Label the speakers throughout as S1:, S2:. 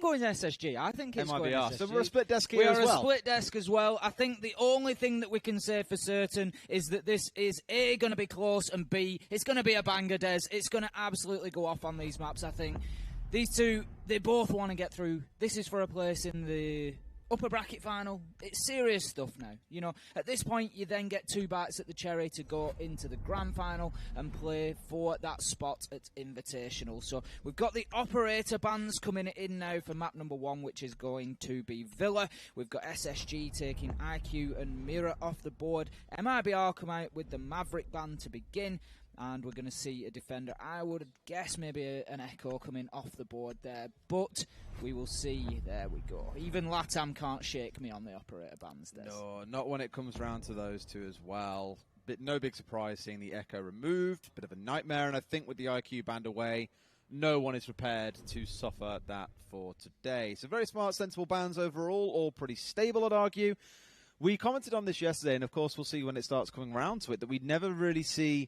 S1: going SSG. I think it's going SSG.
S2: So we're a split desk here as well.
S1: We are a split desk as well. I think the only thing that we can say for certain is that this is A, going to be close, and B, it's going to be a banger, Des. It's going to absolutely go off on these maps, I think. These two, they both want to get through. This is for a place in the upper bracket final. It's serious stuff now. You know, at this point, you then get 2 bites at the cherry to go into the grand final and play for that spot at Invitational. So we've got the operator bands coming in now for map number 1, which is going to be Villa. We've got SSG taking IQ and Mirror off the board. MIBR come out with the Maverick band to begin. And we're going to see a defender. I would guess maybe an Echo coming off the board there. But we will see. There we go. Even Latam can't shake me on the operator bands.
S2: No, not when it comes round to those two as well. No big surprise seeing the Echo removed. Bit of a nightmare. And I think with the IQ band away, no one is prepared to suffer that for today. So very smart, sensible bands overall. All pretty stable, I'd argue. We commented on this yesterday. And, of course, we'll see when it starts coming round to it that we'd never really see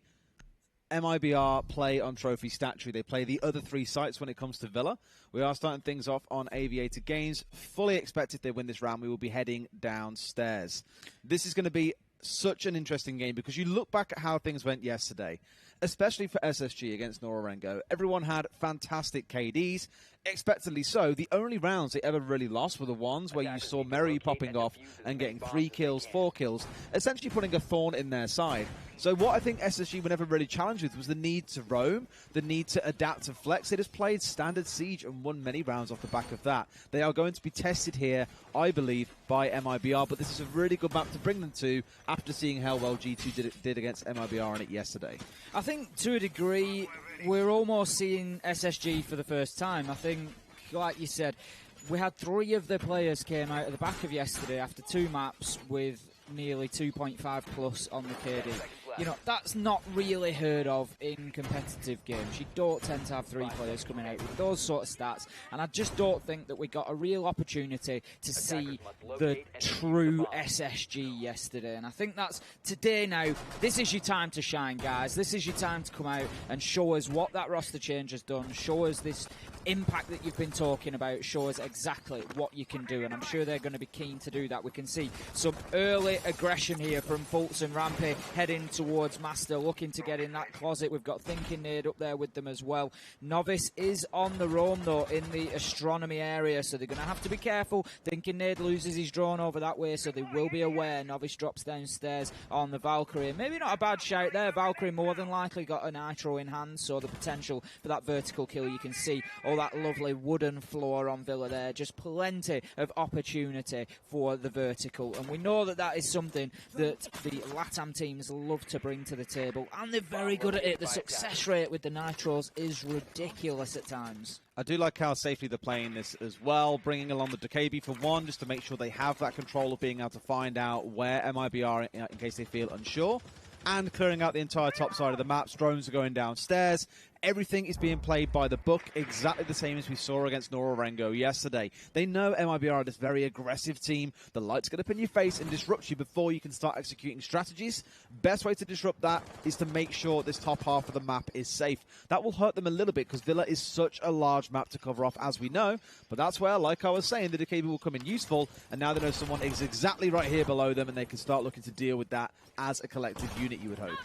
S2: MIBR play on Trophy Statue. They play the other 3 sites when it comes to Villa. We are starting things off on Aviator Games. Fully expect if they win this round, we will be heading downstairs. This is going to be such an interesting game because you look back at how things went yesterday, especially for SSG against Norengo. Everyone had fantastic KDs, expectedly so. The only rounds they ever really lost were the ones where you saw Merry popping off and getting 3 kills, 4 kills, essentially putting a thorn in their side. So what I think SSG were never really challenged with was the need to roam, the need to adapt and flex. They just played standard Siege and won many rounds off the back of that. They are going to be tested here, I believe, by MIBR, but this is a really good map to bring them to after seeing how well G2 did against MIBR in it yesterday.
S1: I think to a degree, we're almost seeing SSG for the first time. I think, like you said, we had 3 of the players came out of the back of yesterday after 2 maps with nearly 2.5 plus on the KD. You know, that's not really heard of in competitive games. You don't tend to have 3 players coming out with those sort of stats, and I just don't think that we got a real opportunity to see the true SSG yesterday. And I think that's today now. This is your time to shine, guys. This is your time to come out and show us what that roster change has done. Show us this impact that you've been talking about. Show us exactly what you can do, and I'm sure they're going to be keen to do that. We can see some early aggression here from Fultz and Rampy heading towards Master, looking to get in that closet. We've got Thinking Nade up there with them as well. Novice is on the roam, though, in the astronomy area, so they're going to have to be careful. Thinking Nade loses his drone over that way, so they will be aware. Novice drops downstairs on the Valkyrie. Maybe not a bad shout there. Valkyrie more than likely got a nitro in hand, so the potential for that vertical kill, you can see all that lovely wooden floor on Villa there. Just plenty of opportunity for the vertical, and we know that that is something that the LATAM teams love to bring to the table, and they're very good at it. The success rate with the nitros is ridiculous at times.
S2: I do like how safely they're playing this as well, bringing along the DKB for one, just to make sure they have that control of being able to find out where MIB are in case they feel unsure, and clearing out the entire top side of the maps. Drones are going downstairs. Everything is being played by the book, exactly the same as we saw against Norengo yesterday. They know MIBR are this very aggressive team. The light's going to pin your face and disrupt you before you can start executing strategies. Best way to disrupt that is to make sure this top half of the map is safe. That will hurt them a little bit because Villa is such a large map to cover off, as we know. But that's where, like I was saying, the DKB will come in useful. And now they know someone is exactly right here below them, and they can start looking to deal with that as a collective unit, you would hope.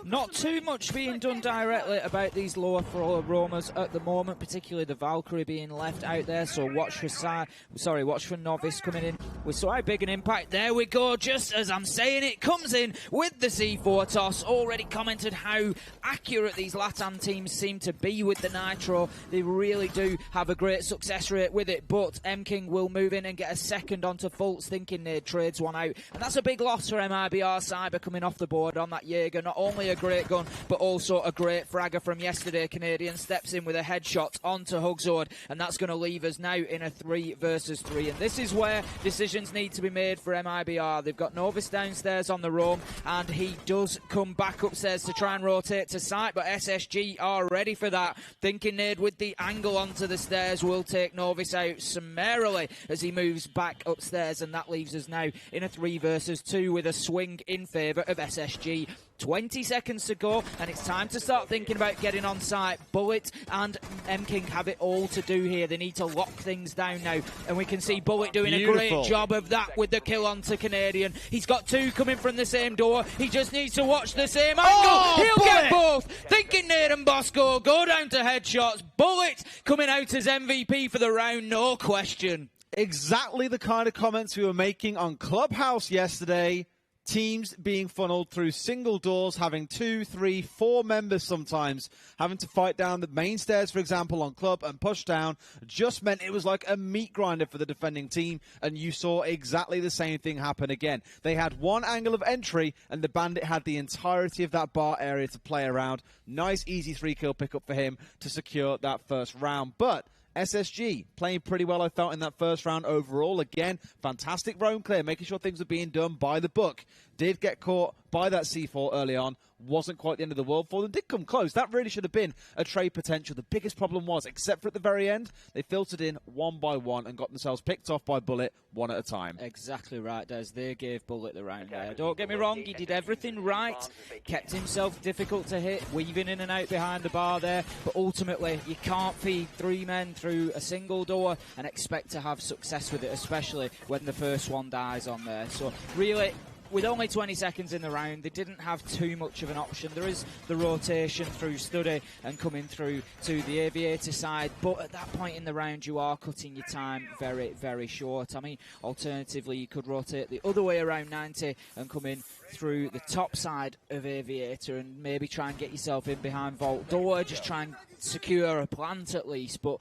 S1: Not too much being done directly about these lower floor roamers at the moment, particularly the Valkyrie being left out there. So watch for Novice coming in with so big an impact. There we go, just as I'm saying it, comes in with the C4 toss. Already commented how accurate these LATAM teams seem to be with the Nitro. They really do have a great success rate with it, but M-King will move in and get a second onto Fultz. Thinking Nade trades one out, and that's a big loss for MIBR. Cyber coming off the board on that Jaeger. Not only a great gun, but also a great fragger from yesterday. Canadian steps in with a headshot onto Hugzord, and that's going to leave us now in a 3 versus 3. And this is where decisions need to be made for MIBR. They've got Novice downstairs on the roam, and he does come back upstairs to try and rotate to site, but SSG are ready for that. Thinking Nade with the angle onto the stairs will take Novice out summarily as he moves back upstairs, and that leaves us now in a 3 versus 2 with a swing in favour of SSG. 20 seconds to go, and it's time to start thinking about getting on site. Bullet and M-King have it all to do here. They need to lock things down now, and we can see Bullet doing a great job of that with the kill onto Canadian. He's got two coming from the same door. He just needs to watch the same angle. He'll get both. Thinking Nate and Bosco go down to headshots. Bullet coming out as MVP for the round, no question.
S2: Exactly the kind of comments we were making on Clubhouse yesterday. Teams being funneled through single doors, having 2, 3, 4 members sometimes, having to fight down the main stairs, for example, on Club and push down, just meant it was like a meat grinder for the defending team, and you saw exactly the same thing happen again. They had one angle of entry, and the Bandit had the entirety of that bar area to play around. Nice, easy 3-kill pickup for him to secure that first round. But SSG playing pretty well, I felt, in that first round overall. Again, fantastic roam clear, making sure things were being done by the book. Did get caught by that C4 early on. Wasn't quite the end of the world for them. Did come close. That really should have been a trade potential. The biggest problem was, except for at the very end, they filtered in one by one and got themselves picked off by Bullet one at a time.
S1: Exactly right, Des. They gave Bullet the round there. Don't get me wrong, he did everything right. Kept himself difficult to hit, weaving in and out behind the bar there. But ultimately, you can't feed 3 men through a single door and expect to have success with it, especially when the first one dies on there. So really, with only 20 seconds in the round, they didn't have too much of an option. There is the rotation through Study and coming through to the Aviator side, but at that point in the round, you are cutting your time very, very short. I mean, alternatively, you could rotate the other way around 90 and come in through the top side of Aviator and maybe try and get yourself in behind Vault Door, just try and secure a plant at least. But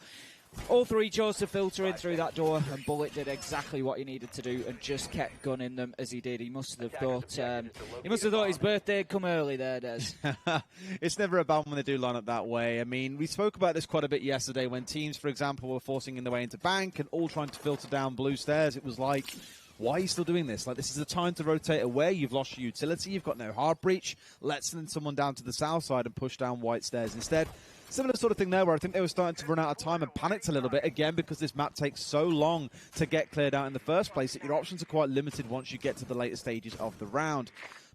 S1: all three chose to filter in through that door, and Bullet did exactly what he needed to do and just kept gunning them as he did. He must have thought his birthday had come early there, Des.
S2: It's never a bad when they do line up that way. I mean, we spoke about this quite a bit yesterday when teams, for example, were forcing in the way into Bank and all trying to filter down blue stairs. It was like, why are you still doing this? Like, this is the time to rotate away. You've lost your utility. You've got no hard breach. Let's send someone down to the south side and push down white stairs instead. Similar sort of thing there, where I think they were starting to run out of time and panicked a little bit, again, because this map takes so long to get cleared out in the first place that your options are quite limited once you get to the later stages of the round.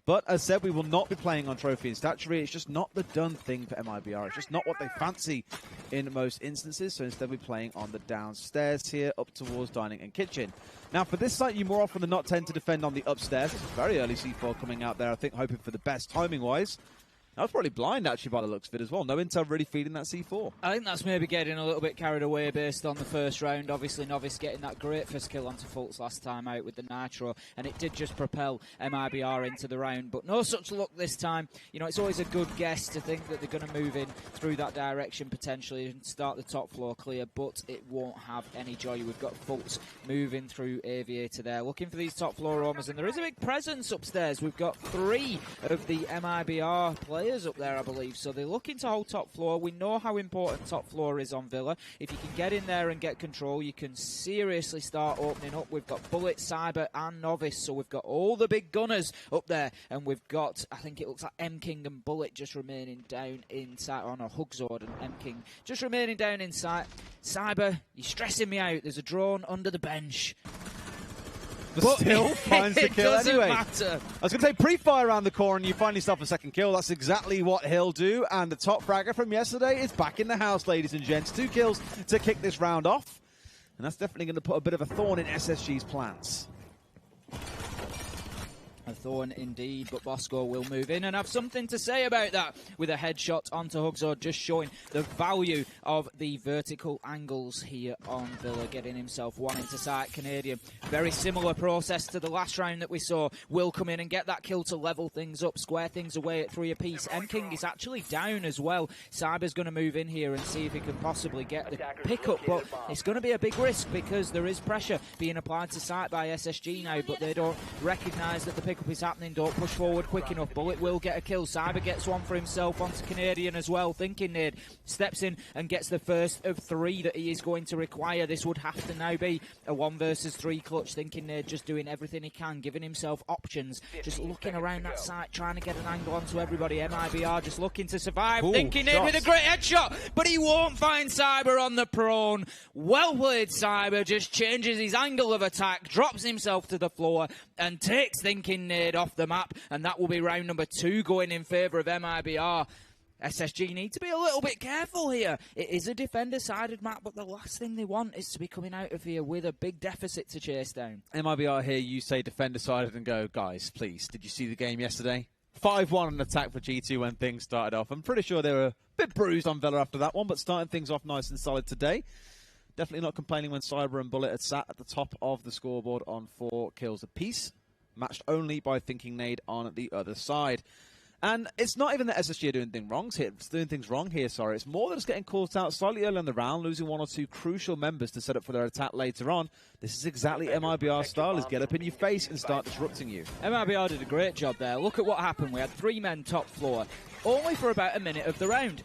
S2: But as said, we will not be playing on Trophy and Statuary. It's just not the done thing for MIBR. It's just not what they fancy in most instances. So instead, we're playing on the downstairs here, up towards Dining and Kitchen. Now, for this site, you more often than not tend to defend on the upstairs. It's a very early C4 coming out there, I think, hoping for the best timing-wise. I was probably blind, actually, by the looks of it as well. No intel really feeding that C4.
S1: I think that's maybe getting a little bit carried away based on the first round. Obviously, Novice getting that great first kill onto Fultz last time out with the Nitro, and it did just propel MIBR into the round. But no such luck this time. You know, it's always a good guess to think that they're going to move in through that direction potentially and start the top floor clear, but it won't have any joy. We've got Fultz moving through Aviator there, looking for these top floor roamers, and there is a big presence upstairs. We've got 3 of the MIBR players up there, I believe, so they're looking to hold top floor. We know how important top floor is on Villa. If you can get in there and get control, you can seriously start opening up. We've got Bullet, Cyber and Novice, so we've got all the big gunners up there, and we've got, I think it looks like M-King and Bullet just remaining down inside, or no, Hugzord and M-King just remaining down inside. Cyber, you're stressing me out. There's a drone under the bench.
S2: But still finds the kill anyway.
S1: Matter.
S2: I was going to say pre-fire around the corner and you find yourself a second kill. That's exactly what he'll do. And the top fragger from yesterday is back in the house, ladies and gents. 2 kills to kick this round off. And that's definitely going to put a bit of a thorn in SSG's plans.
S1: A thorn indeed, but Bosco will move in and have something to say about that with a headshot onto Hugzord, just showing the value of the vertical angles here on Villa, getting himself one into sight. Canadian, very similar process to the last round that we saw, will come in and get that kill to level things up, square things away at 3 apiece. M-King is actually down as well. Cyber's going to move in here and see if he can possibly get the pickup, but it's going to be a big risk because there is pressure being applied to site by SSG now, but they don't recognise that the pickup is happening. Don't push forward quick enough. Bullet will get a kill. Cyber gets one for himself onto Canadian as well. Thinking Nade steps in and gets the first of 3 that he is going to require. This would have to now be a 1 versus 3 clutch. Thinking Nade just doing everything he can, giving himself options, just looking around that site, trying to get an angle onto everybody. MIBR just looking to survive. Thinking Nade with a great headshot, but he won't find Cyber on the prone. Well played, Cyber. Just changes his angle of attack, drops himself to the floor, and takes Thinking Nade off the map, and that will be round number 2 going in favour of MIBR. SSG need to be a little bit careful here. It is a defender-sided map, but the last thing they want is to be coming out of here with a big deficit to chase down.
S2: MIBR here, you say defender-sided and go, guys, please, did you see the game yesterday? 5-1 an attack for G2 when things started off. I'm pretty sure they were a bit bruised on Vela after that one, but starting things off nice and solid today. Definitely not complaining when Cyber and Bullet had sat at the top of the scoreboard on 4 kills apiece, matched only by Thinking Nade on the other side. And it's not even that SSG are doing things wrong here. It's more than just getting caught out slightly early in the round, losing 1 or 2 crucial members to set up for their attack later on. This is exactly MIBR's style, is get up in your face and start disrupting you.
S1: MIBR did a great job there. Look at what happened. We had 3 men top floor, only for about a minute of the round.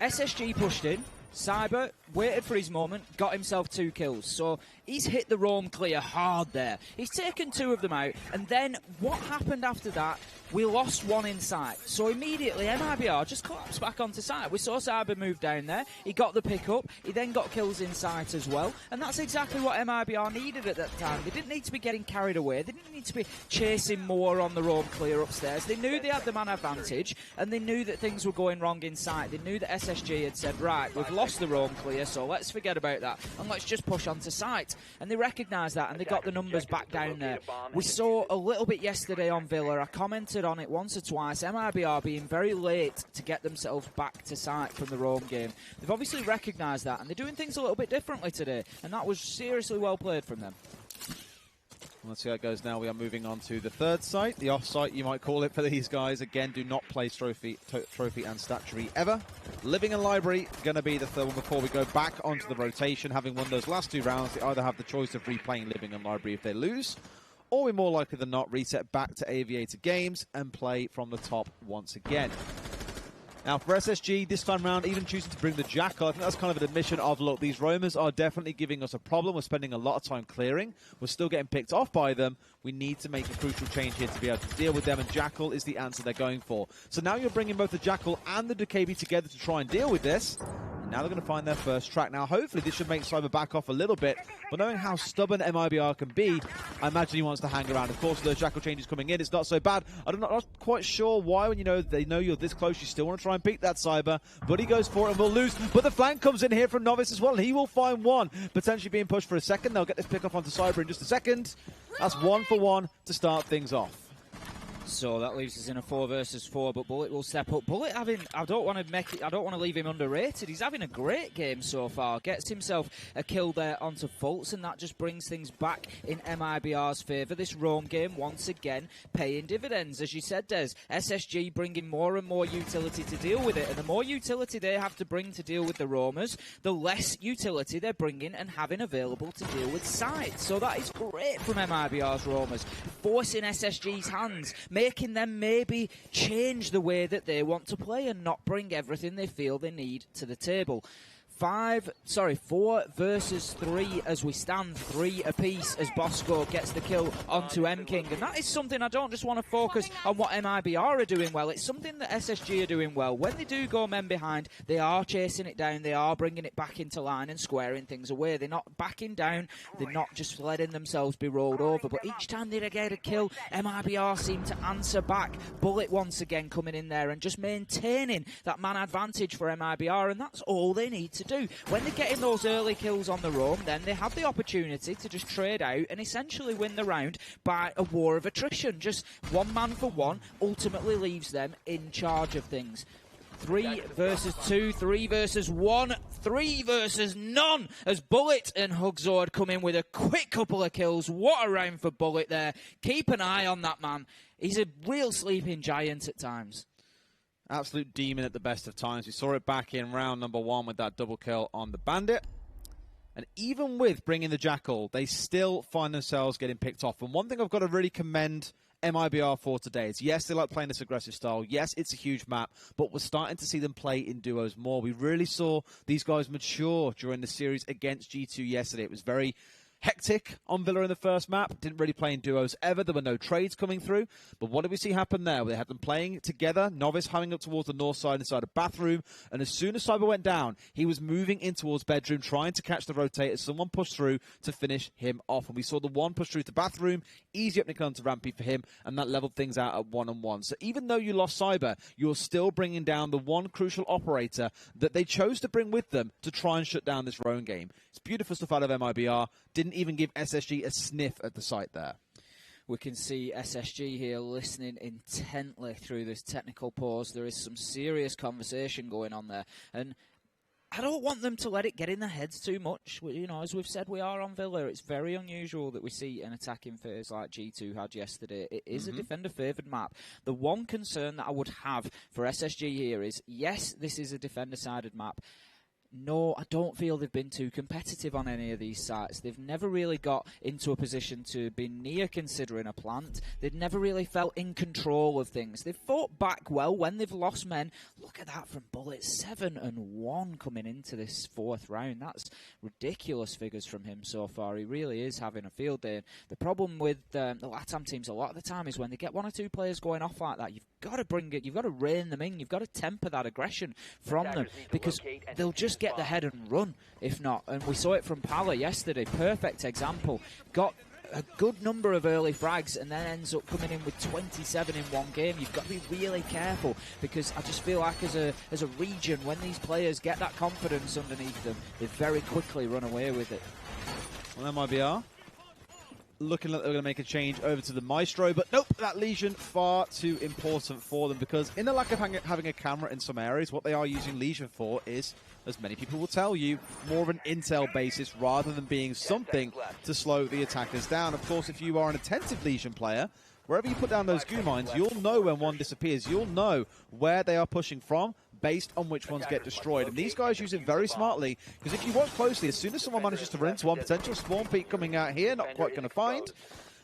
S1: SSG pushed in. Cyber waited for his moment, got himself 2 kills. So he's hit the roam clear hard there. He's taken 2 of them out, and then what happened after that? We lost 1 in sight. So immediately MIBR just collapsed back onto site. We saw Cyber move down there. He got the pick up. He then got kills in sight as well. And that's exactly what MIBR needed at that time. They didn't need to be getting carried away. They didn't need to be chasing more on the roam clear upstairs. They knew they had the man advantage, and they knew that things were going wrong in sight. They knew that SSG had said, right, we've lost the roam clear, so let's forget about that and let's just push onto site. And they recognised that, and they got the numbers back down there. We saw a little bit yesterday on Villa. I commented on it once or twice. MIBR being very late to get themselves back to site from the roam game. They've obviously recognised that, and they're doing things a little bit differently today, and that was seriously well played from them.
S2: Let's see how it goes now. We are moving on to the 3rd site, the off-site you might call it for these guys. Again, do not play trophy and statuary ever. Living and Library going to be the 3rd one before we go back onto the rotation. Having won those last 2 rounds, they either have the choice of replaying Living and Library if they lose, or we're more likely than not reset back to Aviator Games and play from the top once again. Now, for SSG, this time round, even choosing to bring the Jackal, I think that's kind of an admission of, look, these roamers are definitely giving us a problem. We're spending a lot of time clearing. We're still getting picked off by them. We need to make a crucial change here to be able to deal with them, and Jackal is the answer they're going for. So now you're bringing both the Jackal and the DKB together to try and deal with this. And now they're going to find their first track. Now, hopefully, this should make Cyber back off a little bit. But knowing how stubborn MIBR can be, I imagine he wants to hang around. Of course, with those Jackal changes coming in, it's not so bad. I'm not quite sure why, when they know you're this close, you still want to try and beat that Cyber. But he goes for it and will lose. But the flank comes in here from Novice as well, and he will find 1. Potentially being pushed for a second. They'll get this pick off onto Cyber in just a second. That's 1 for 1 to start things off.
S1: So that leaves us in a 4 versus 4, but Bullet will step up. Bullet I don't want to leave him underrated. He's having a great game so far. Gets himself a kill there onto Fultz, and that just brings things back in MIBR's favour. This roam game, once again, paying dividends. As you said, Des, SSG bringing more and more utility to deal with it, and the more utility they have to bring to deal with the roamers, the less utility they're bringing and having available to deal with sides. So that is great from MIBR's roamers, forcing SSG's hands, making them maybe change the way that they want to play and not bring everything they feel they need to the table. 4 versus 3 as we stand, 3 apiece as Bosco gets the kill onto M-King. And that is something I don't just want to focus on what MIBR are doing well. It's something that SSG are doing well. When they do go men behind, they are chasing it down. They are bringing it back into line and squaring things away. They're not backing down. They're not just letting themselves be rolled over. But each time they get a kill, MIBR seem to answer back. Bullet once again coming in there and just maintaining that man advantage for MIBR. And that's all they need to do. When they're getting those early kills on the roam, then they have the opportunity to just trade out and essentially win the round by a war of attrition. Just 1 man for 1 ultimately leaves them in charge of things. 3 versus 2, 3 versus 1, 3 versus none as Bullet and Hugzord come in with a quick couple of kills. What a round for Bullet there. Keep an eye on that man. He's a real sleeping giant at times.
S2: Absolute demon at the best of times. We saw it back in round number 1 with that double kill on the Bandit. And even with bringing the Jackal, they still find themselves getting picked off. And one thing I've got to really commend MIBR for today is, yes, they like playing this aggressive style. Yes, it's a huge map, but we're starting to see them play in duos more. We really saw these guys mature during the series against G2 yesterday. It was very hectic on Villa in the first map. Didn't really play in duos ever. There were no trades coming through. But what did we see happen there? They had them playing together. Novice hanging up towards the north side inside a bathroom. And as soon as Cyber went down, he was moving in towards bedroom, trying to catch the rotator. Someone pushed through to finish him off. And we saw the one push through to bathroom. Easy up Nick onto Rampy for him. And that leveled things out at 1-on-1. So even though you lost Cyber, you're still bringing down the one crucial operator that they chose to bring with them to try and shut down this Rowan game. It's beautiful stuff out of MIBR. Didn't even give SSG a sniff at the site there.
S1: We can see SSG here listening intently through this technical pause. There is some serious conversation going on there. And I don't want them to let it get in their heads too much. You know, as we've said, we are on Villa. It's very unusual that we see an attacking phase like G2 had yesterday. It is a defender-favoured map. The one concern that I would have for SSG here is, yes, this is a defender-sided map. No, I don't feel they've been too competitive on any of these sites. They've never really got into a position to be near considering a plant. They've never really felt in control of things. They've fought back well when they've lost men. Look at that from Bullet, 7-1 coming into this fourth round. That's ridiculous figures from him so far. He really is having a field day. The problem with the LATAM teams a lot of the time is when they get one or two players going off like that, you've got to bring it, you've got to rein them in, you've got to temper that aggression from them, because they'll just get the head and run if not. And we saw it from Pala yesterday. Perfect example. Got a good number of early frags and then ends up coming in with 27 in one game. You've got to be really careful, because I just feel like as a region, when these players get that confidence underneath them, they very quickly run away with it.
S2: Well, MIBR looking like they're going to make a change over to the Maestro, but nope, that Legion far too important for them, because in the lack of having a camera in some areas, what they are using Legion for is, as many people will tell you, more of an intel basis rather than being something to slow the attackers down. Of course, if you are an attentive Legion player, wherever you put down those goo mines, you'll know when one disappears. You'll know where they are pushing from based on which ones get destroyed. And these guys use it very smartly, because if you watch closely, as soon as someone manages to run into one, potential spawn peak coming out here, not quite going to find.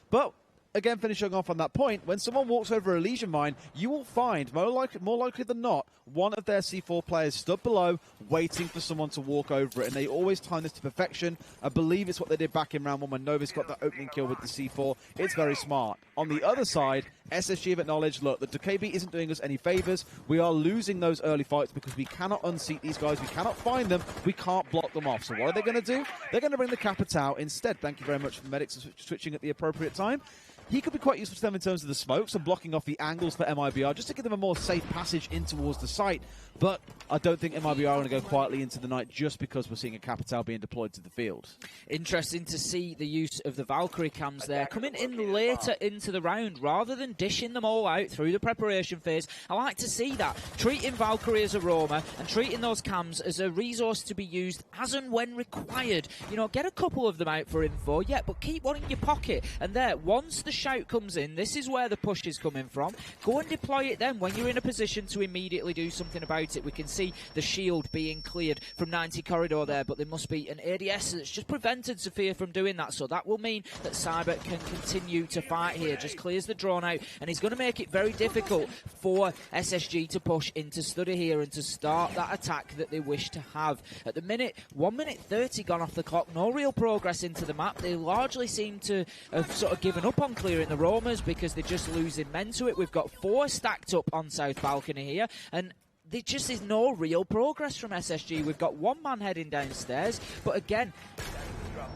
S2: But again, finishing off on that point, when someone walks over a Legion mine, you will find, more likely than not, one of their C4 players stood below, waiting for someone to walk over it. And they always time this to perfection. I believe it's what they did back in round one when Novus got that opening kill with the C4. It's very smart. On the other side, SSG have acknowledged, look, the KB isn't doing us any favors. We are losing those early fights because we cannot unseat these guys. We cannot find them. We can't block them off. So what are they going to do? They're going to bring the Capitao instead. Thank you very much for Medics switching at the appropriate time. He could be quite useful to them in terms of the smokes and blocking off the angles for MIBR, just to give them a more safe passage in towards the site. But I don't think MIBR are going to go quietly into the night just because we're seeing a Capitao being deployed to the field. Interesting
S1: to see the use of the Valkyrie cams there, coming in later into the round, rather than dishing them all out through the preparation phase. I like to see that. Treating Valkyrie as a roamer and treating those cams as a resource to be used as and when required. You know, get a couple of them out for info, yeah, but keep one in your pocket. And there, once the shout comes in, this is where the push is coming from. Go and deploy it then when you're in a position to immediately do something about it. We can see the shield being cleared from 90 corridor there, but there must be an ADS that's just prevented Sophia from doing that. So that will mean that Cyber can continue to fight here. Just clears the drone out, and he's going to make it very difficult for SSG to push into study here and to start that attack that they wish to have. At the minute, 1 minute 30 gone off the clock. No real progress into the map. They largely seem to have sort of given up on clearing the roamers because they're just losing men to it. We've got 4 stacked up on South Balcony here, and there just is no real progress from SSG. We've got one man heading downstairs, but again,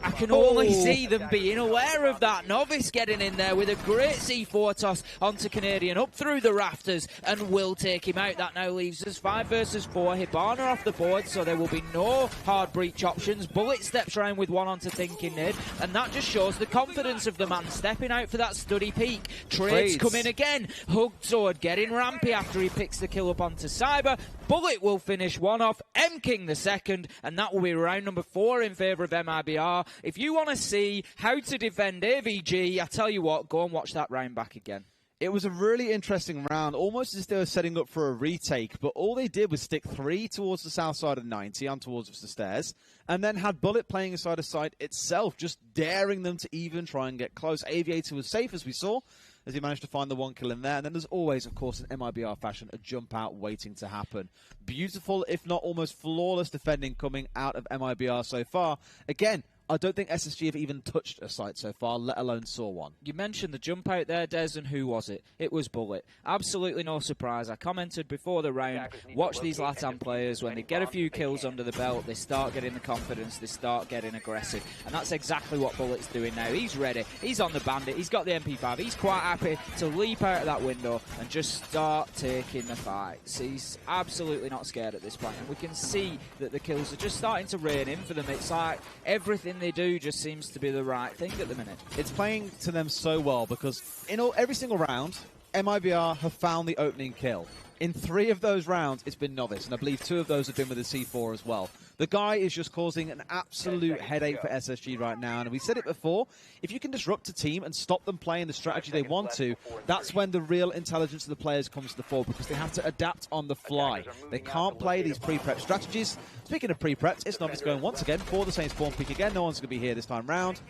S1: I can only see them being aware of that. Novice getting in there with a great C4 toss onto Canadian up through the rafters and will take him out. That now leaves us 5 versus 4. Hibana off the board, so there will be no hard breach options. Bullet steps around with one onto Thinking Nid, and that just shows the confidence of the man stepping out for that study peak. Trades come in again. Hugged Sword getting rampy after he picks the kill up onto Cyber. Bullet will finish one off, M-King the second, and that will be round number 4 in favour of MIBR. If you want to see how to defend AVG, I tell you what, go and watch that round back again.
S2: It was a really interesting round, almost as they were setting up for a retake, but all they did was stick 3 towards the south side of 90, on towards the stairs, and then had Bullet playing inside the site itself, just daring them to even try and get close. Aviator was safe, as we saw, as he managed to find the 1 kill in there. And then there's always, of course, in MIBR fashion, a jump out waiting to happen. Beautiful, if not almost flawless defending coming out of MIBR so far. Again, I don't think SSG have even touched a site so far, let alone saw one.
S1: You mentioned the jump out there, Des, and who was it? It was Bullet. Absolutely no surprise. I commented before the round, watch these Latam players. When they get a few kills under the belt, they start getting the confidence, they start getting aggressive. And that's exactly what Bullet's doing now. He's ready. He's on the bandit. He's got the MP5. He's quite happy to leap out of that window and just start taking the fights. He's absolutely not scared at this point. And we can see that the kills are just starting to rain in for them. It's like everything they do just seems to be the right thing at the minute.
S2: It's playing to them so well because in every single round, MIBR have found the opening kill. In 3 of those rounds, it's been Novice, and I believe 2 of those have been with the C4 as well. The guy is just causing an absolute headache for SSG right now, and we said it before, if you can disrupt a team and stop them playing the strategy they want to, that's when the real intelligence of the players comes to the fore, because they have to adapt on the fly. They can't play these pre-prep strategies. Speaking of pre-preps, it's Novice going once again for the same spawn peak again. No one's going to be here this time round,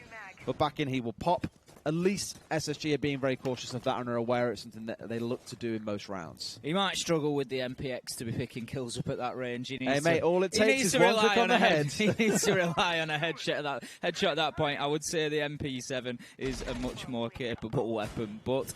S2: but back in he will pop. At least SSG are being very cautious of that and are aware it's something that they look to do in most rounds.
S1: He might struggle with the MPX to be picking kills up at that range.
S2: Hey, mate, all it takes is one click on the head.
S1: He needs to rely on a headshot at that point. I would say the MP7 is a much more capable weapon, but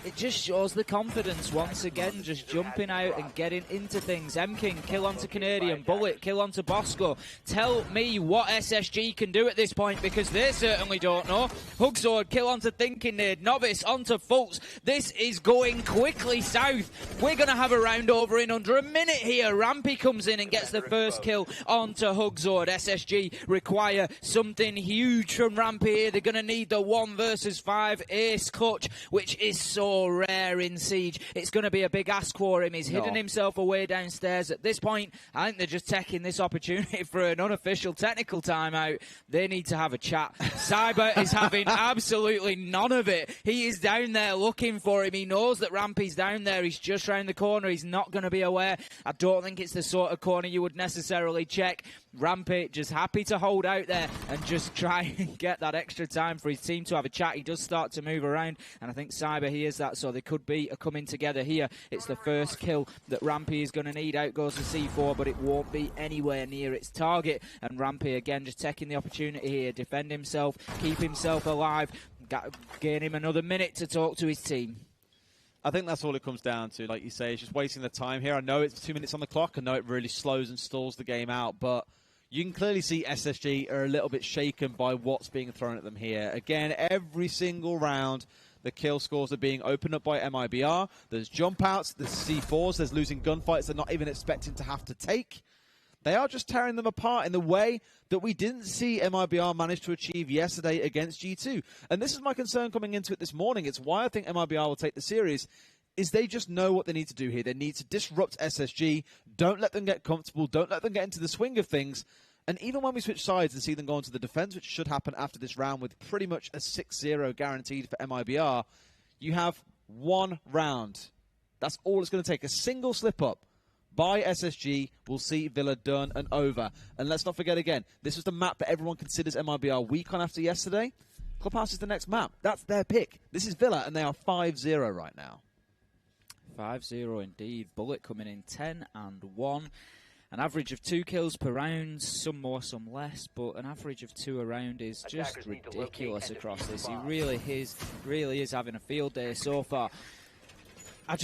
S1: it just shows the confidence once again, just jumping out and getting into things. M-King, kill onto Canadian. Bullet, kill onto Bosco. Tell me what SSG can do at this point, because they certainly don't know. Hugsword, kill onto Thinking Nade. Novice, onto Fultz. This is going quickly south. We're going to have a round over in under a minute here. Rampy comes in and gets the first kill onto Hugsword. SSG require something huge from Rampy here. They're going to need the 1 versus 5 ace clutch, which is so rare in Siege. It's going to be a big ask for him. He's hidden himself away downstairs. At this point, I think they're just taking this opportunity for an unofficial technical timeout. They need to have a chat. Cyber is having absolutely none of it. He is down there looking for him. He knows that Rampy's down there. He's just round the corner. He's not going to be aware. I don't think it's the sort of corner you would necessarily check. Rampy just happy to hold out there and just try and get that extra time for his team to have a chat. He does start to move around, and I think Cyber hears that, so they could be coming together here. It's the first kill that Rampy is going to need. Out goes the C4, but it won't be anywhere near its target. And Rampy again just taking the opportunity here, defend himself, keep himself alive, gain him another minute to talk to his team.
S2: I think that's all it comes down to. Like you say, it's just wasting the time here. I know it's 2 minutes on the clock. I know it really slows and stalls the game out, but you can clearly see SSG are a little bit shaken by what's being thrown at them here. Again, every single round, the kill scores are being opened up by MIBR. There's jump outs, there's C4s, there's losing gunfights they're not even expecting to have to take. They are just tearing them apart in the way that we didn't see MIBR manage to achieve yesterday against G2. And this is my concern coming into it this morning. It's why I think MIBR will take the series, is they just know what they need to do here. They need to disrupt SSG. Don't let them get comfortable. Don't let them get into the swing of things. And even when we switch sides and see them go into the defense, which should happen after this round with pretty much a 6-0 guaranteed for MIBR, you have 1 round. That's all it's going to take. A single slip-up by SSG will see Villa done and over. And let's not forget again, this was the map that everyone considers MIBR weak on after yesterday. Clubhouse is the next map. That's their pick. This is Villa, and they are 5-0 right now.
S1: 5-0 indeed. Bullet coming in 10-1. An average of 2 kills per round, some more, some less, but an average of 2 a round is just ridiculous across this. He really is having a field day so far. I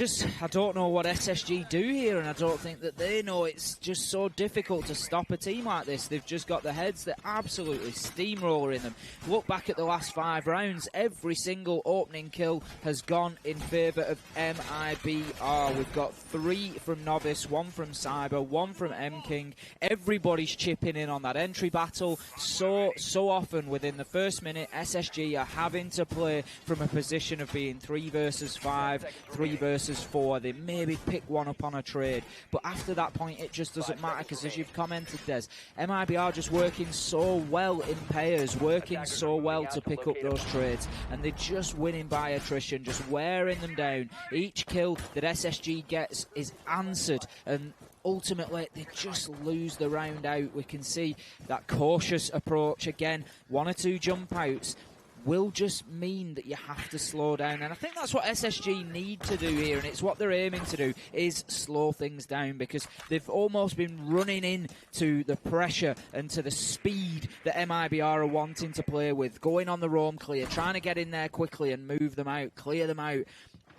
S1: don't know what SSG do here, and I don't think that they know. It's just so difficult to stop a team like this. They've just got the heads that absolutely steamroller in them. Look back at the last 5 rounds. Every single opening kill has gone in favour of MIBR. We've got 3 from Novice, 1 from Cyber, 1 from M-King. Everybody's chipping in on that entry battle. So often within the first minute, SSG are having to play from a position of being 3 versus 5, 3 versus 4. They maybe pick one up on a trade, but after that point it just doesn't matter, because as you've commented, Des, MIBR just working so well in pairs, working so well to pick up those trades, and they're just winning by attrition, just wearing them down. Each kill that SSG gets is answered, and ultimately they just lose the round out. We can see that cautious approach again, 1 or 2 jump outs. will just mean that you have to slow down. And I think that's what SSG need to do here, and it's what they're aiming to do, is slow things down, because they've almost been running into the pressure and to the speed that MIBR are wanting to play with, going on the roam clear, trying to get in there quickly and move them out, clear them out.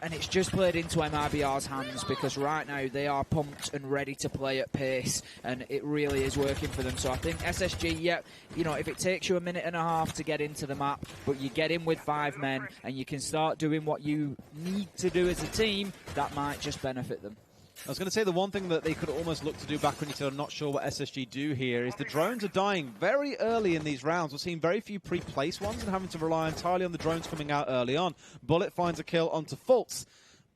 S1: And it's just played into MIBR's hands, because right now they are pumped and ready to play at pace, and it really is working for them. So I think SSG, yeah, you know, if it takes you a minute and a half to get into the map, but you get in with 5 men and you can start doing what you need to do as a team, that might just benefit them.
S2: I was going to say the one thing that they could almost look to do back when you said I'm not sure what SSG do here is the drones are dying very early in these rounds. We're seeing very few pre-placed ones and having to rely entirely on the drones coming out early on. Bullet finds a kill onto Fultz.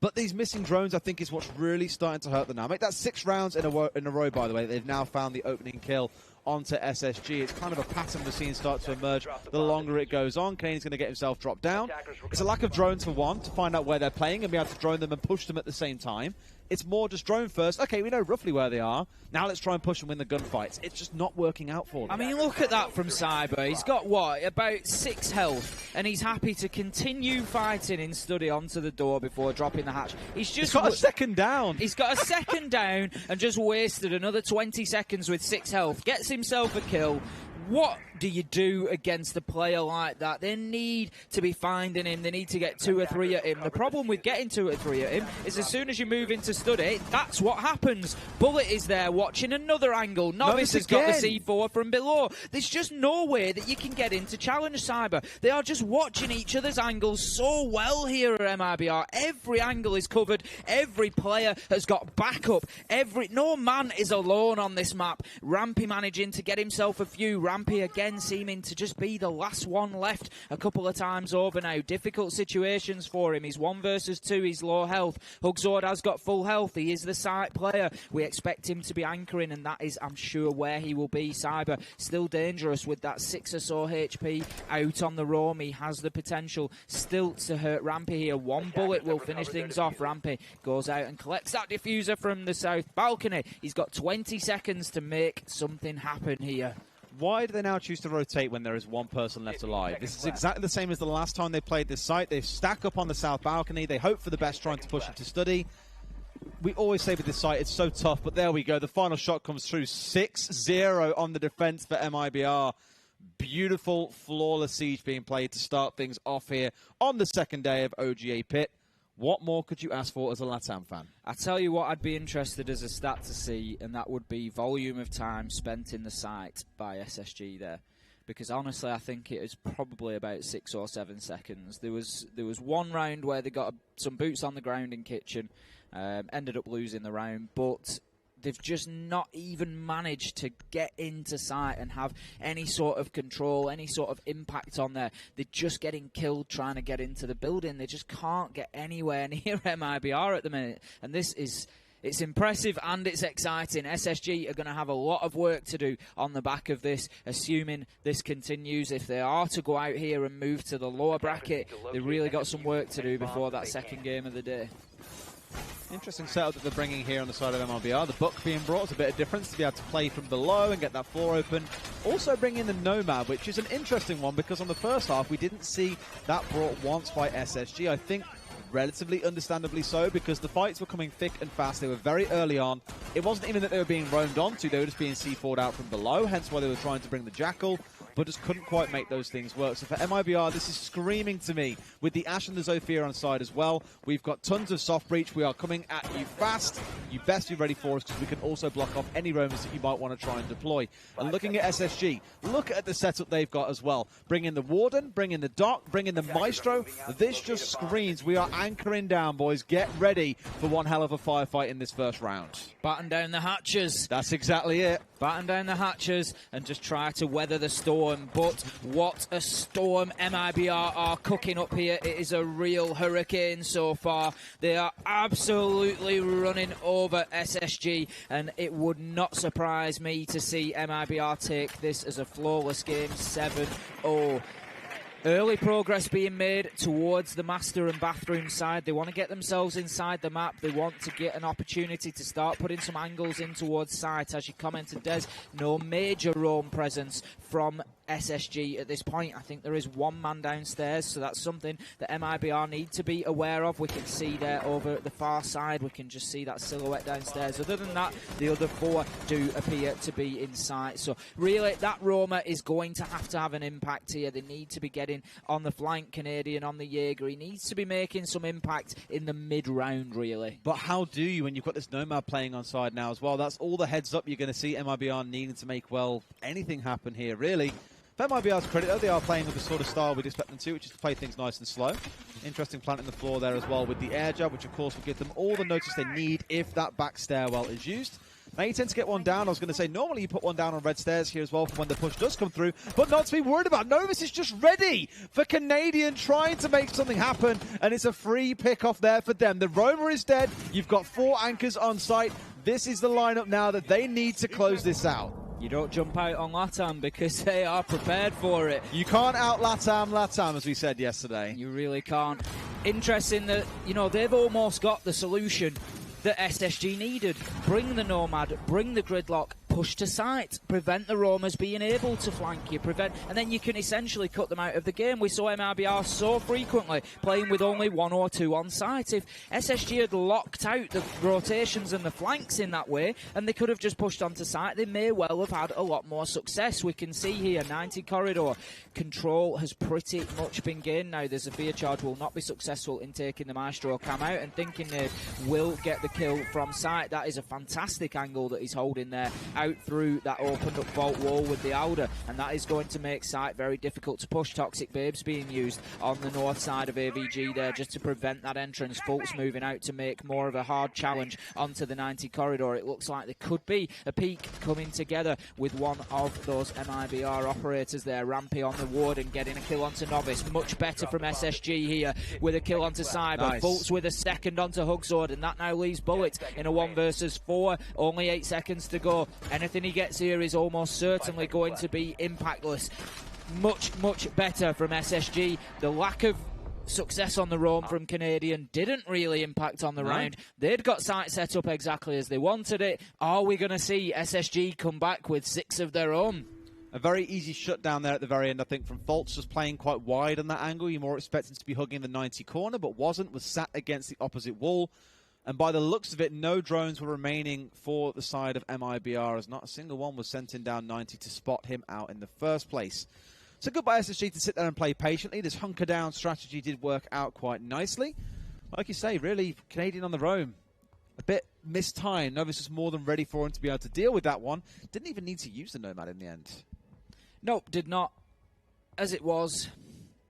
S2: But these missing drones, I think, is what's really starting to hurt the dynamic. That's 6 rounds in a row, by the way. They've now found the opening kill onto SSG. It's kind of a pattern we're seeing start to emerge the longer it goes on. Kane's going to get himself dropped down. It's a lack of drones for one, to find out where they're playing and be able to drone them and push them at the same time. It's more just drone first. Okay, we know roughly where they are. Now let's try and push and win the gunfights. It's just not working out for them.
S1: I mean, look at that from Cyber. He's got, what, about 6 health, and he's happy to continue fighting in study onto the door before dropping the hatch.
S2: He's got a second down.
S1: He's got a second down and just wasted another 20 seconds with 6 health. Gets himself a kill. What do you do against a player like that? They need to be finding him. They need to get 2 or 3 at him. The problem with getting 2 or 3 at him is as soon as you move into study, that's what happens. Bullet is there watching another angle. Novice has got the C4 from below. There's just no way that you can get into challenge Cyber. They are just watching each other's angles so well here at MIBR. Every angle is covered. Every player has got backup. No man is alone on this map. Rampy managing to get himself a few. Rampy again seeming to just be the last one left a couple of times over now. Difficult situations for him. He's 1 versus 2. He's low health. Hugzord has got full health. He is the site player. We expect him to be anchoring, and that is, I'm sure, where he will be. Cyber still dangerous with that 6 or so HP out on the roam. He has the potential still to hurt Rampy here. 1 bullet will finish things off. Rampy goes out and collects that diffuser from the south balcony. He's got 20 seconds to make something happen here.
S2: Why do they now choose to rotate when there is 1 person left alive? This is exactly the same as the last time they played this site. They stack up on the south balcony. They hope for the best, trying to push into study. We always say with this site, it's so tough, but there we go. The final shot comes through. 6-0 on the defense for MIBR. Beautiful, flawless siege being played to start things off here on the second day of OGA PIT. What more could you ask for as a LATAM fan?
S1: I tell you what, I'd be interested as a stat to see, and that would be volume of time spent in the site by SSG there. Because honestly, I think it is probably about 6 or 7 seconds. There was 1 round where they got some boots on the ground in kitchen, ended up losing the round, but they've just not even managed to get into sight and have any sort of control, any sort of impact on there. They're just getting killed trying to get into the building. They just can't get anywhere near MIBR at the minute. And this is... it's impressive and it's exciting. SSG are going to have a lot of work to do on the back of this, assuming this continues. If they are to go out here and move to the lower bracket, they've really got some work to do before that second game of the day.
S2: Interesting setup that they're bringing here on the side of MIBR. The book being brought is a bit of difference to be able to play from below and get that floor open. Also bring in the Nomad, which is an interesting one because on the first half we didn't see that brought once by SSG. I think relatively understandably so, because the fights were coming thick and fast. They were very early on. It wasn't even that they were being roamed onto, they were just being C4'd out from below, hence why they were trying to bring the Jackal, but just couldn't quite make those things work. So for MIBR, this is screaming to me, with the Ash and the Zofia on side as well. We've got tons of soft breach. We are coming at you fast. You best be ready for us, because we can also block off any roamers that you might want to try and deploy. And looking at SSG, look at the setup they've got as well. Bring in the Warden, bring in the Doc, bring in the Maestro. This just screams, we are anchoring down, boys. Get ready for one hell of a firefight in this first round.
S1: Batten down the hatches.
S2: That's exactly it.
S1: Batten down the hatches and just try to weather the storm. But what a storm MIBR are cooking up here. It is a real hurricane so far. They are absolutely running over SSG, and it would not surprise me to see MIBR take this as a flawless game, 7-0. Early progress being made towards the master and bathroom side. They want to get themselves inside the map. They want to get an opportunity to start putting some angles in towards sight. As you commented, Des, no major roam presence from SSG at this point. I think there is one man downstairs, so that's something that MIBR need to be aware of. We can see there over the far side, we can just see that silhouette downstairs. Other than that, the other four do appear to be in sight. So really, that roamer is going to have an impact here. They need to be getting on the flank, Canadian on the Jaeger. He needs to be making some impact in the mid-round, really.
S2: But how do you when you've got this Nomad playing on side now as well? That's all the heads up you're going to see MIBR needing to make, well, anything happen here, really. For MIBR's credit, though, they are playing with the sort of style we'd expect them to, which is to play things nice and slow. Interesting planting the floor there as well with the air jab, which of course will give them all the notice they need if that back stairwell is used. Now you tend to get one down. I was going to say, normally you put one down on red stairs here as well for when the push does come through, but not to be worried about. Novus is just ready for Canadian, trying to make something happen, and it's a free pick-off there for them. The roamer is dead. You've got 4 anchors on site. This is the lineup now that they need to close this out.
S1: You don't jump out on LATAM because they are prepared for it.
S2: You can't out LATAM, as we said yesterday.
S1: You really can't. Interesting that, you know, they've almost got the solution that SSG needed. Bring the Nomad, bring the Gridlock, push to site, prevent the roamers being able to flank you, and then you can essentially cut them out of the game. We saw MIBR so frequently playing with only 1 or 2 on site. If SSG had locked out the rotations and the flanks in that way, and they could have just pushed onto site, they may well have had a lot more success. We can see here, 90 corridor, control has pretty much been gained now. The Zephyr charge will not be successful in taking the Maestro cam out, and thinking they will get the kill from site. That is a fantastic angle that he's holding there, out through that opened up vault wall with the Alder, and that is going to make site very difficult to push. Toxic Babes being used on the north side of AVG there just to prevent that entrance. Fultz moving out to make more of a hard challenge onto the 90 corridor. It looks like there could be a peak coming together with one of those MIBR operators there. Rampy on the ward and getting a kill onto Novice. Much better from SSG here with a kill onto Cyber.
S2: Nice.
S1: Fultz with a second onto Hugsword, and that now leaves Bullet in a 1 versus 4. Only 8 seconds to go. Anything he gets here is almost certainly going to be impactless. Much better from SSG. The lack of success on the roam from Canadian didn't really impact on the round. They'd got site set up exactly as they wanted it. Are we going to see SSG come back with 6 of their own?
S2: A very easy shutdown there at the very end, I think, from Fultz, just playing quite wide on that angle. You're more expecting to be hugging the 90 corner, but wasn't, was sat against the opposite wall. And by the looks of it, no drones were remaining for the side of MIBR, as not a single one was sent in down 90 to spot him out in the first place. So good by SSG to sit there and play patiently. This hunker down strategy did work out quite nicely. Like you say, really, Canadian on the roam. A bit mistimed. Novus was more than ready for him to be able to deal with that one. Didn't even need to use the Nomad in the end.
S1: Nope, did not. As it was,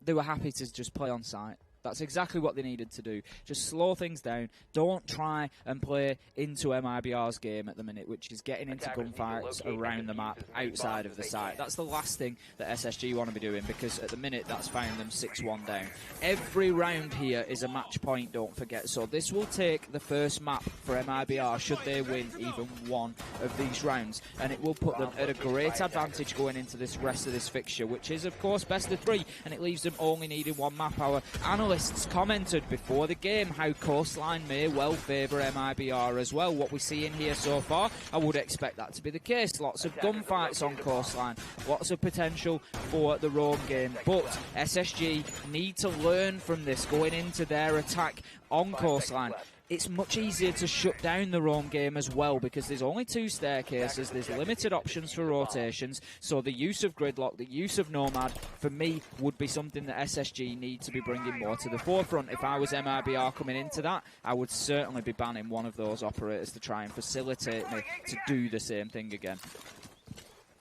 S1: they were happy to just play on site. That's exactly what they needed to do. Just slow things down. Don't try and play into MIBR's game at the minute, which is getting into gunfights around the map, outside of the site. That's the last thing that SSG want to be doing, because at the minute that's found them 6-1 down. Every round here is a match point, don't forget. So this will take the first map for MIBR, should they win even one of these rounds. And it will put them at a great advantage going into this rest of this fixture, which is, of course, best of 3. And it leaves them only needing 1 map. Our analysts commented before the game how Coastline may well favour MIBR as well. What we see in here so far, I would expect that to be the case. Lots of gunfights on Coastline, lots of potential for the roam game, but SSG need to learn from this going into their attack on Coastline. It's much easier to shut down the roam game as well, because there's only 2 staircases, there's limited options for rotations, so the use of Gridlock, the use of Nomad, for me, would be something that SSG need to be bringing more to the forefront. If I was MIBR coming into that, I would certainly be banning one of those operators to try and facilitate me to do the same thing again.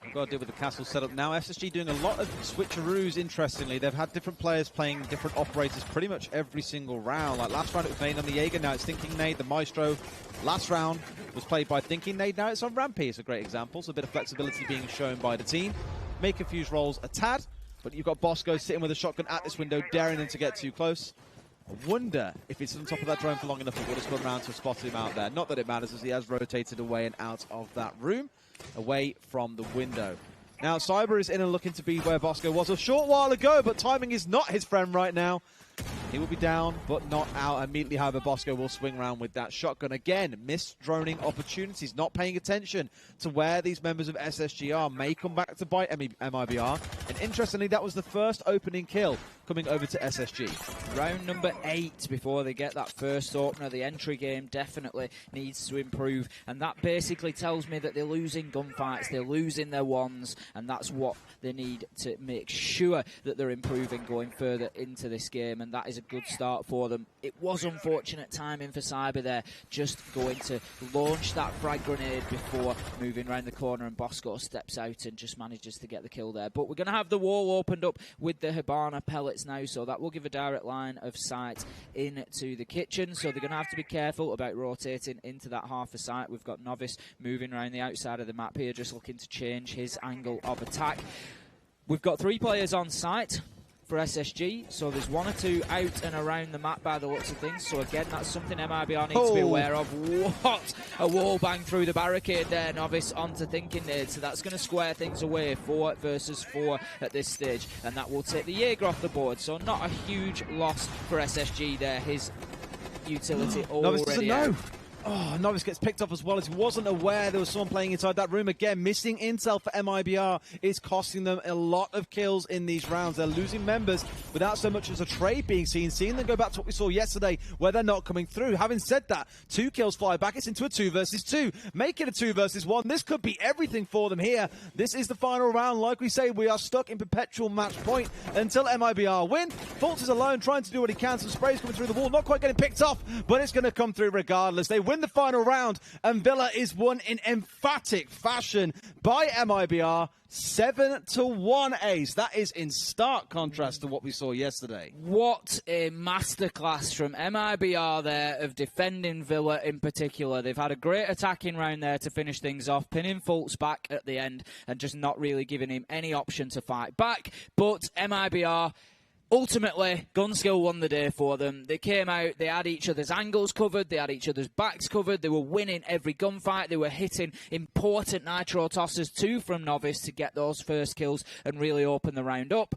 S2: We've got to deal with the castle setup now. SSG doing a lot of switcheroos, interestingly. They've had different players playing different operators pretty much every single round. Like last round it was playing on the Jaeger, now it's Thinking Nade, the Maestro. Last round was played by Thinking Nade, now it's on Rampy. It's a great example, so a bit of flexibility being shown by the team. May confuse roles a tad, but you've got Bosco sitting with a shotgun at this window, daring him to get too close. I wonder if it's on top of that drone for long enough, it would have spun around to spot him out there. Not that it matters, as he has rotated away and out of that room, away from the window. Now, Cyber is in and looking to be where Bosco was a short while ago, but timing is not his friend right now. He will be down, but not out immediately. However, Bosco will swing around with that shotgun again. Missed droning opportunities, not paying attention to where these members of SSG are. May come back to bite MIBR. And interestingly, that was the first opening kill coming over to SSG.
S1: Round number 8 before they get that first opener. The entry game definitely needs to improve, and that basically tells me that they're losing gunfights, they're losing their ones, and that's what they need to make sure that they're improving going further into this game, and that is a good start for them. It was unfortunate timing for Cyber there, just going to launch that frag grenade before moving around the corner, and Bosco steps out and just manages to get the kill there. But we're going to have the wall opened up with the Hibana pellets now, so that will give a direct line of sight into the kitchen, so they're going to have to be careful about rotating into that half a site. We've got Novice moving around the outside of the map here, just looking to change his angle of attack. We've got 3 players on site for SSG, so there's 1 or 2 out and around the map by the looks of things. So again, that's something MIBR needs to be aware of. What a wall bang through the barricade there, Novice onto thinking there. So that's going to square things away, 4 versus 4 at this stage, and that will take the Jaeger off the board. So not a huge loss for SSG there. His utility
S2: Novice
S1: already
S2: doesn't
S1: out.
S2: know. Oh, Novice gets picked up as well as he wasn't aware there was someone playing inside that room. Again, missing intel for MIBR is costing them a lot of kills in these rounds. They're losing members without so much as a trade being seen. Seeing them go back to what we saw yesterday where they're not coming through. Having said that, 2 kills fly back. It's into a 2 versus 2. Make it a 2 versus 1. This could be everything for them here. This is the final round. Like we say, we are stuck in perpetual match point until MIBR win. Fultz is alone trying to do what he can. Some sprays coming through the wall. Not quite getting picked off, but it's going to come through regardless. They win the final round, and Villa is won in emphatic fashion by MIBR. 7-1, Ace. That is in stark contrast to what we saw yesterday.
S1: What a masterclass from MIBR there of defending Villa in particular. They've had a great attacking round there to finish things off, pinning Fultz back at the end and just not really giving him any option to fight back. But MIBR, ultimately, Gunskill won the day for them. They came out, they had each other's angles covered, they had each other's backs covered, they were winning every gunfight, they were hitting important nitro tosses, 2 from Novice to get those first kills and really open the round up.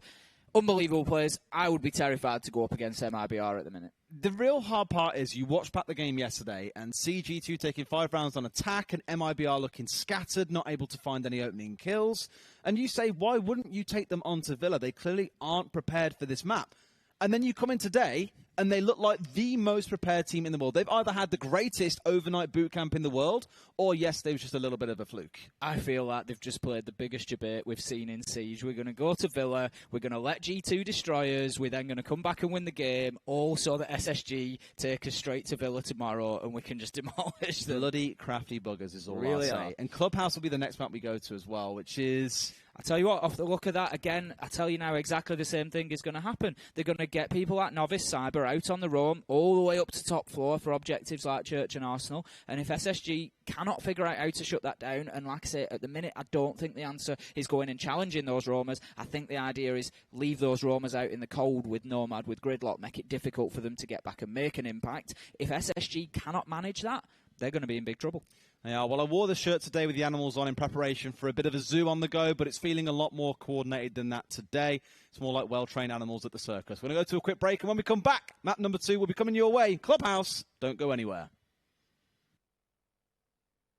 S1: Unbelievable players. I would be terrified to go up against MIBR at the minute.
S2: The real hard part is you watched back the game yesterday and see G2 taking 5 rounds on attack and MIBR looking scattered, not able to find any opening kills. And you say, why wouldn't you take them onto Villa? They clearly aren't prepared for this map. And then you come in today and they look like the most prepared team in the world. They've either had the greatest overnight boot camp in the world, or yes, they was just a little bit of a fluke.
S1: I feel like they've just played the biggest debate we've seen in Siege. We're going to go to Villa, we're going to let G2 destroy us, we're then going to come back and win the game, all so that SSG take us straight to Villa tomorrow and we can just demolish them.
S2: Bloody crafty buggers is all
S1: Really
S2: I'll say. And Clubhouse will be the next map we go to as well, which is...
S1: I tell you what, off the look of that, again, I tell you now exactly the same thing is going to happen. They're going to get people like Novice Cyber out on the roam, all the way up to top floor for objectives like Church and Arsenal. And if SSG cannot figure out how to shut that down, and like I say, at the minute, I don't think the answer is going and challenging those roamers. I think the idea is leave those roamers out in the cold with Nomad, with Gridlock, make it difficult for them to get back and make an impact. If SSG cannot manage that, they're going to be in big trouble.
S2: Yeah, well, I wore the shirt today with the animals on in preparation for a bit of a zoo on the go, but it's feeling a lot more coordinated than that today. It's more like well-trained animals at the circus. We're going to go to a quick break, and when we come back, map number 2 will be coming your way. Clubhouse, don't go anywhere.